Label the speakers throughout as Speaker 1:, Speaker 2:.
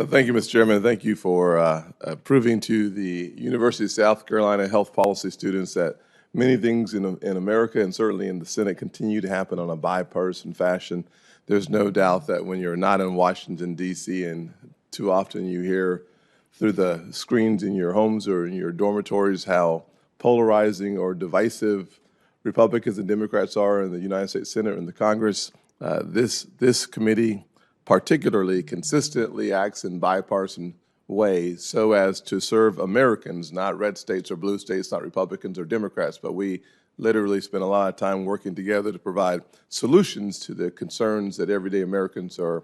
Speaker 1: Thank you, Mr. Chairman. Thank you for proving to the University of South Carolina health policy students that many things in America and certainly in the Senate continue to happen on a bipartisan fashion. There's no doubt that when you're not in Washington, D.C., and too often you hear through the screens in your homes or in your dormitories how polarizing or divisive Republicans and Democrats are in the United States Senate and the Congress. This committee particularly consistently acts in bipartisan ways so as to serve Americans, not red states or blue states, not Republicans or Democrats, but we literally spend a lot of time working together to provide solutions to the concerns that everyday Americans are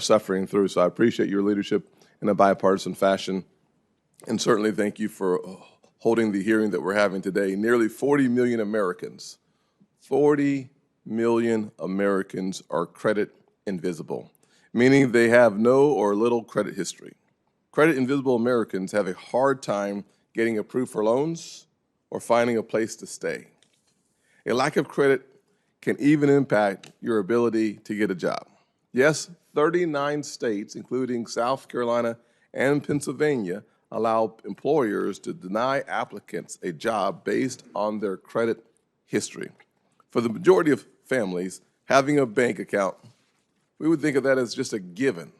Speaker 1: suffering through. So I appreciate your leadership in a bipartisan fashion, and certainly thank you for holding the hearing that we're having today. Nearly 40 million Americans, 40 million Americans are credit invisible, meaning they have no or little credit history. Credit invisible Americans have a hard time getting approved for loans or finding a place to stay. A lack of credit can even impact your ability to get a job. Yes, 39 states, including South Carolina and Pennsylvania, allow employers to deny applicants a job based on their credit history. For the majority of families, having a bank account, we would think of that as just a given.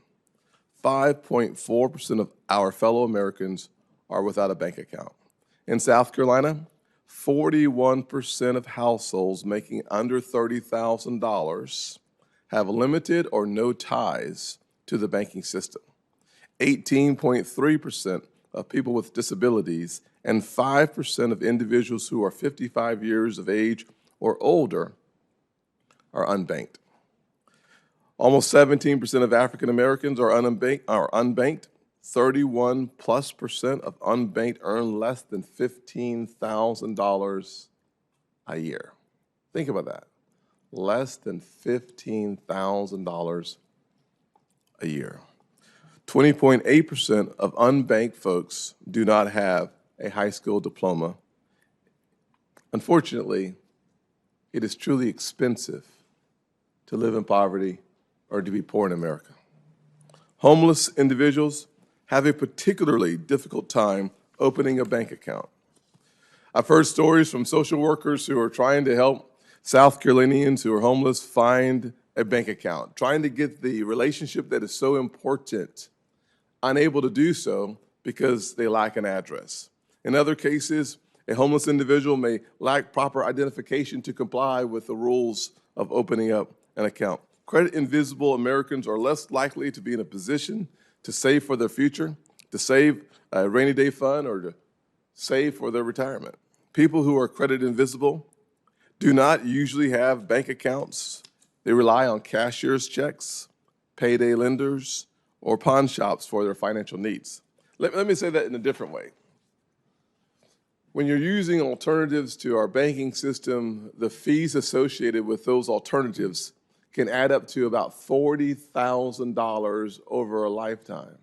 Speaker 1: 5.4% of our fellow Americans are without a bank account. In South Carolina, 41% of households making under $30,000 have limited or no ties to the banking system. 18.3% of people with disabilities and 5% of individuals who are 55 years of age or older are unbanked. Almost 17% of African Americans are unbanked. 31+% of unbanked earn less than $15,000 a year. Think about that. Less than $15,000 a year. 20.8% of unbanked folks do not have a high school diploma. Unfortunately, it is truly expensive to live in poverty or to be poor in America. Homeless individuals have a particularly difficult time opening a bank account. I've heard stories from social workers who are trying to help South Carolinians who are homeless find a bank account, trying to get the relationship that is so important, unable to do so because they lack an address. In other cases, a homeless individual may lack proper identification to comply with the rules of opening up an account. Credit invisible Americans are less likely to be in a position to save for their future, to save a rainy day fund, or to save for their retirement. People who are credit invisible do not usually have bank accounts. They rely on cashier's checks, payday lenders, or pawn shops for their financial needs. Let me say that in a different way. When you're using alternatives to our banking system, the fees associated with those alternatives can add up to about $40,000 over a lifetime.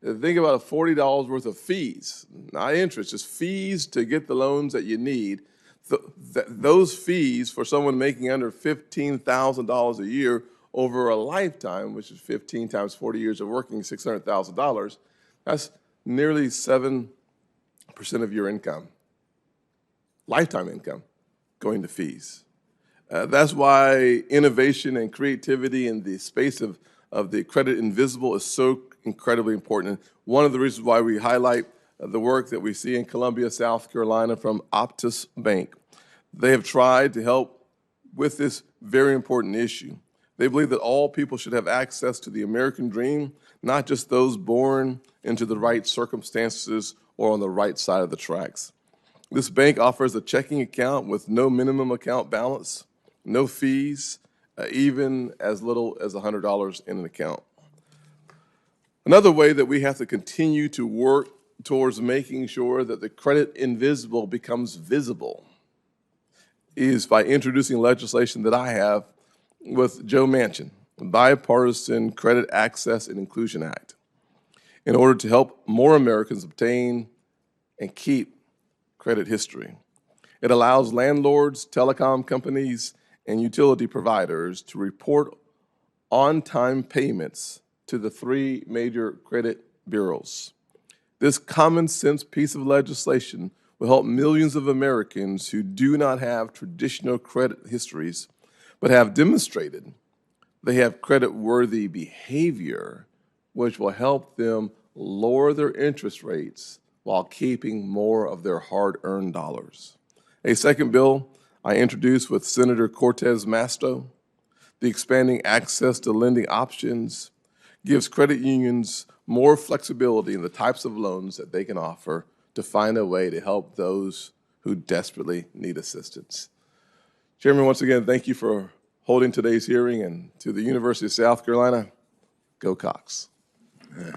Speaker 1: Think about $40 worth of fees, not interest, just fees to get the loans that you need. Those fees for someone making under $15,000 a year over a lifetime, which is 15 times 40 years of working, $600,000, that's nearly 7% of your income, lifetime income, going to fees. That's why innovation and creativity in the space of the credit invisible is so incredibly important. And one of the reasons why we highlight the work that we see in Columbia, South Carolina from Optus Bank. They have tried to help with this very important issue. They believe that all people should have access to the American dream, not just those born into the right circumstances or on the right side of the tracks. This bank offers a checking account with no minimum account balance, no fees, even as little as $100 in an account. Another way that we have to continue to work towards making sure that the credit invisible becomes visible is by introducing legislation that I have with Joe Manchin, the Bipartisan Credit Access and Inclusion Act, in order to help more Americans obtain and keep credit history. It allows landlords, telecom companies, and utility providers to report on-time payments to the three major credit bureaus. This common sense piece of legislation will help millions of Americans who do not have traditional credit histories, but have demonstrated they have credit-worthy behavior, which will help them lower their interest rates while keeping more of their hard-earned dollars. A second bill I introduced with Senator Cortez Masto, the expanding access to lending options, gives credit unions more flexibility in the types of loans that they can offer to find a way to help those who desperately need assistance. Chairman, once again, thank you for holding today's hearing, and to the University of South Carolina, go Cox.